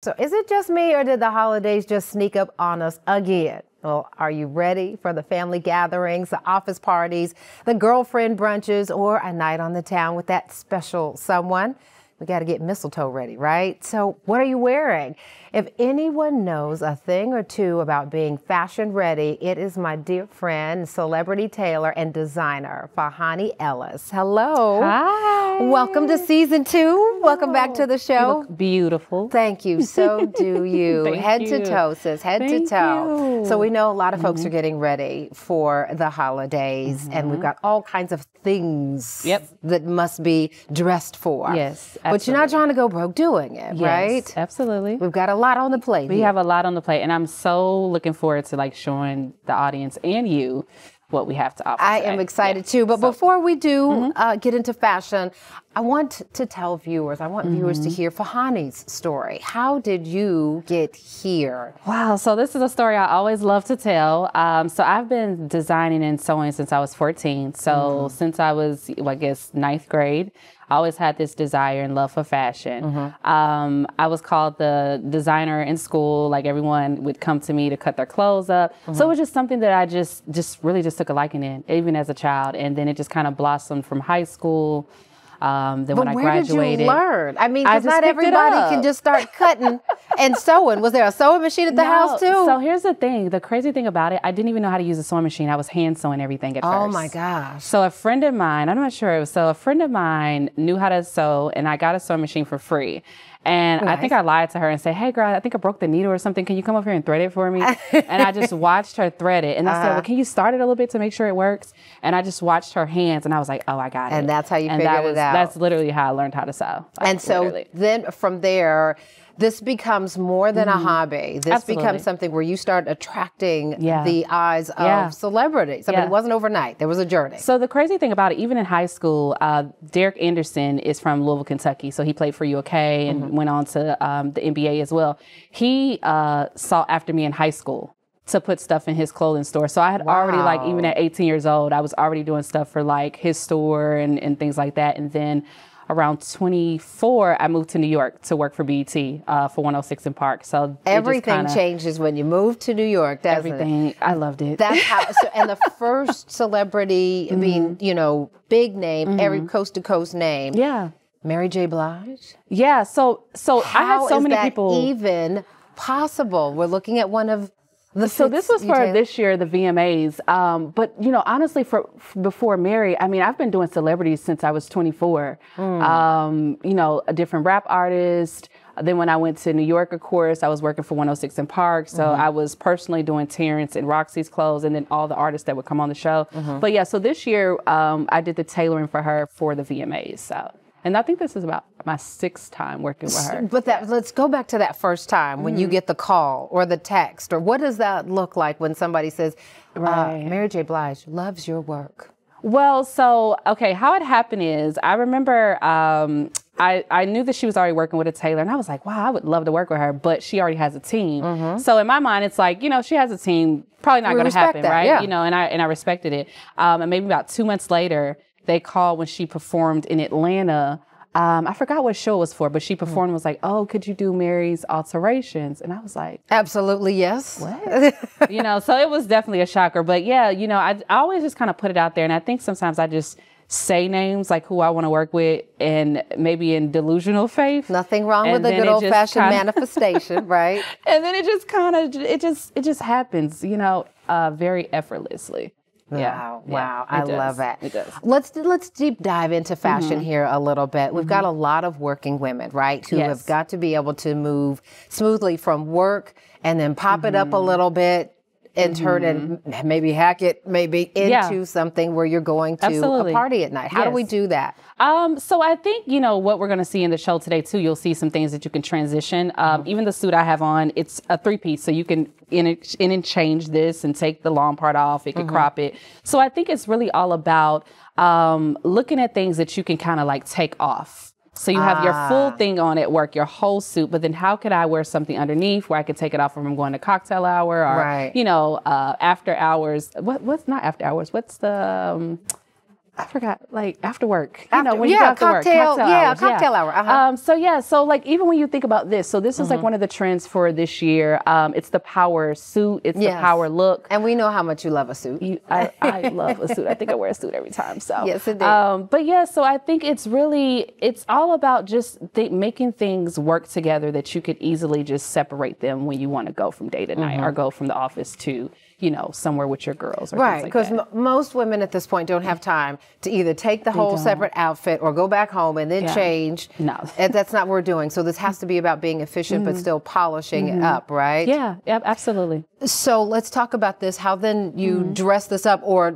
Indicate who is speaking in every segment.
Speaker 1: So is it just me, or did the holidays just sneak up on us again? Well, are you ready for the family gatherings, the office parties, the girlfriend brunches, or a night on the town with that special someone? We got to get mistletoe ready, right? So what are you wearing? If anyone knows a thing or two about being fashion ready, it is my dear friend, celebrity tailor and designer, Fhonia Ellis. Hello.
Speaker 2: Hi.
Speaker 1: Welcome to season 2. Welcome back to the show.
Speaker 2: You look beautiful.
Speaker 1: Thank you. So do you. Head to toe, sis. Head to toe. So we know a lot of folks are getting ready for the holidays, and we've got all kinds of things that must be dressed for.
Speaker 2: Yes, absolutely.
Speaker 1: But you're not trying to go broke doing it, right?
Speaker 2: Yes, absolutely.
Speaker 1: We've got a lot on the plate.
Speaker 2: We have a lot on the plate, and I'm so looking forward to like showing the audience and you what we have to offer.
Speaker 1: I am excited too. But before we do get into fashion, I want to tell viewers, I want viewers to hear Fhonia's story. How did you get here?
Speaker 2: Wow. So this is a story I always love to tell. So I've been designing and sewing since I was 14. So since I was, I guess, 9th grade, I always had this desire and love for fashion. I was called the designer in school. Like everyone would come to me to cut their clothes up. So it was just something that I just really took a liking in, even as a child. And then it just kind of blossomed from high school. Then when I graduated,
Speaker 1: where did you learn? I mean, because not everybody can just start cutting and sewing. Was there a sewing machine at the house too?
Speaker 2: So here's the thing. The crazy thing about it, I didn't even know how to use a sewing machine. I was hand sewing everything at first.
Speaker 1: Oh my gosh.
Speaker 2: So a friend of mine, I'm not sure, so a friend of mine knew how to sew, and I got a sewing machine for free. And I think I lied to her and said, hey, girl, I think I broke the needle or something. Can you come over here and thread it for me? And I just watched her thread it. And I said, well, can you start it a little bit to make sure it works? And I just watched her hands, and I was like, oh, I got it.
Speaker 1: And that's how you figured it out.
Speaker 2: That's literally how I learned how to sew. Like,
Speaker 1: and so then from there, this becomes more than a hobby. This becomes something where you start attracting the eyes of celebrities. I mean, it wasn't overnight. There was a journey.
Speaker 2: So the crazy thing about it, even in high school, Derek Anderson is from Louisville, Kentucky. So he played for UK and went on to the NBA as well. He sought after me in high school to put stuff in his clothing store. So I had already, like, even at 18 years old, I was already doing stuff for like his store and things like that. And then around 24, I moved to New York to work for BET for 106 in Park. So
Speaker 1: everything changes when you move to New York, doesn't it?
Speaker 2: I loved it.
Speaker 1: That's how. So, and the first celebrity, I mean, you know, big name, every coast to coast name.
Speaker 2: Yeah.
Speaker 1: Mary J. Blige.
Speaker 2: Yeah. So I had so many people.
Speaker 1: How is that even possible? We're looking at one of.
Speaker 2: So this was for this year, the VMAs. But, you know, honestly, before Mary, I mean, I've been doing celebrities since I was 24. You know, a different rap artist. Then when I went to New York, of course, I was working for 106 in Park. So I was personally doing Terrence and Roxy's clothes, and then all the artists that would come on the show. But yeah, so this year I did the tailoring for her for the VMAs. So. And I think this is about my 6th time working with her.
Speaker 1: But let's go back to that first time when you get the call or the text, or what does that look like when somebody says, Mary J. Blige loves your work?
Speaker 2: Well, so, okay, how it happened is I remember I knew that she was already working with a tailor, and I was like, wow, I would love to work with her, but she already has a team. So in my mind, it's like, you know, she has a team, probably not going to happen, right?
Speaker 1: Yeah.
Speaker 2: You know, and I respected it. And maybe about 2 months later, they called when she performed in Atlanta. I forgot what show it was for, but she performed and was like, oh, could you do Mary's alterations? And I was like,
Speaker 1: absolutely, yes.
Speaker 2: What? You know, so it was definitely a shocker. But yeah, you know, I always just kind of put it out there. And I think sometimes I just say names like who I want to work with, and maybe in delusional faith.
Speaker 1: Nothing wrong with a good old fashioned manifestation, right?
Speaker 2: And then it just kind of, it just happens, you know, very effortlessly.
Speaker 1: Wow, wow. I love that.
Speaker 2: It does.
Speaker 1: Let's deep dive into fashion here a little bit. We've got a lot of working women, right, who have got to be able to move smoothly from work and then pop it up a little bit and turn it, maybe hack it, maybe into something where you're going to a party at night. How do we do that?
Speaker 2: So I think, you know, what we're going to see in the show today, too, you'll see some things that you can transition. Even the suit I have on, it's a 3-piece, so you can change this and take the long part off. It can crop it. So I think it's really all about looking at things that you can kind of like take off. So you have your full thing on at work, your whole suit, but then how could I wear something underneath where I could take it off when I'm going to cocktail hour or, you know, after hours. What's not after hours? What's the... I forgot, like after work, you know, when you go after
Speaker 1: cocktail,
Speaker 2: work, cocktail hours,
Speaker 1: hour.
Speaker 2: So like even when you think about this, so this is like one of the trends for this year. It's the power suit, it's the power look.
Speaker 1: And we know how much you love a suit.
Speaker 2: I love a suit. I think I wear a suit every time. So
Speaker 1: yes, indeed.
Speaker 2: But yeah, so I think it's all about just making things work together that you could easily just separate them when you want to go from day to night or go from the office to, you know, somewhere with your girls. Or
Speaker 1: right, because most women at this point don't have time to either take the whole separate outfit or go back home and then change.
Speaker 2: No.
Speaker 1: And that's not what we're doing. So this has to be about being efficient but still polishing it up, right?
Speaker 2: Yeah, absolutely.
Speaker 1: So let's talk about this. How then you dress this up or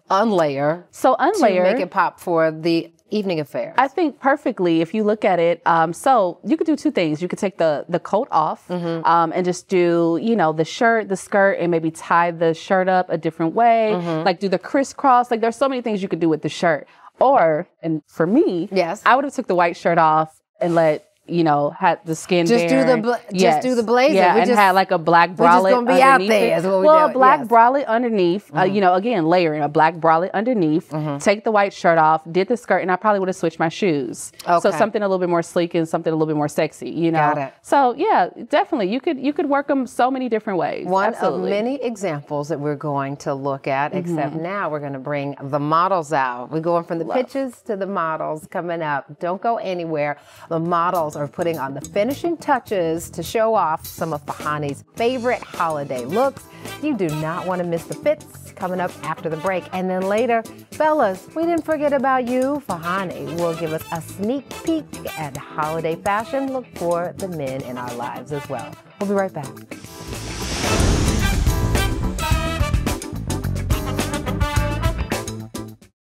Speaker 1: unlayer.
Speaker 2: So unlayer.
Speaker 1: To make it pop for the evening affairs.
Speaker 2: I think perfectly, if you look at it, so you could do two things. You could take the coat off and just do, you know, the shirt, the skirt, and maybe tie the shirt up a different way, like do the crisscross. Like there's so many things you could do with the shirt. Or, and for me, I would have took the white shirt off and let, you know, had the skin
Speaker 1: just do the blazer.
Speaker 2: Yeah, and had like a black bralette.
Speaker 1: We're just gonna be out there. Is what we
Speaker 2: a black bralette underneath. You know, again, layering a black bralette underneath. Take the white shirt off. Did the skirt, and I probably would have switched my shoes. Okay. So something a little bit more sleek and something a little bit more sexy. You know.
Speaker 1: Got it.
Speaker 2: So yeah, definitely, you could work them so many different ways.
Speaker 1: One of many examples that we're going to look at. Except now we're going to bring the models out. We're going from the pictures to the models coming up. Don't go anywhere. The models are putting on the finishing touches to show off some of Fhonia's favorite holiday looks. You do not want to miss the fits coming up after the break. And then later, fellas, we didn't forget about you. Fhonia will give us a sneak peek at holiday fashion. Look for the men in our lives as well. We'll be right back.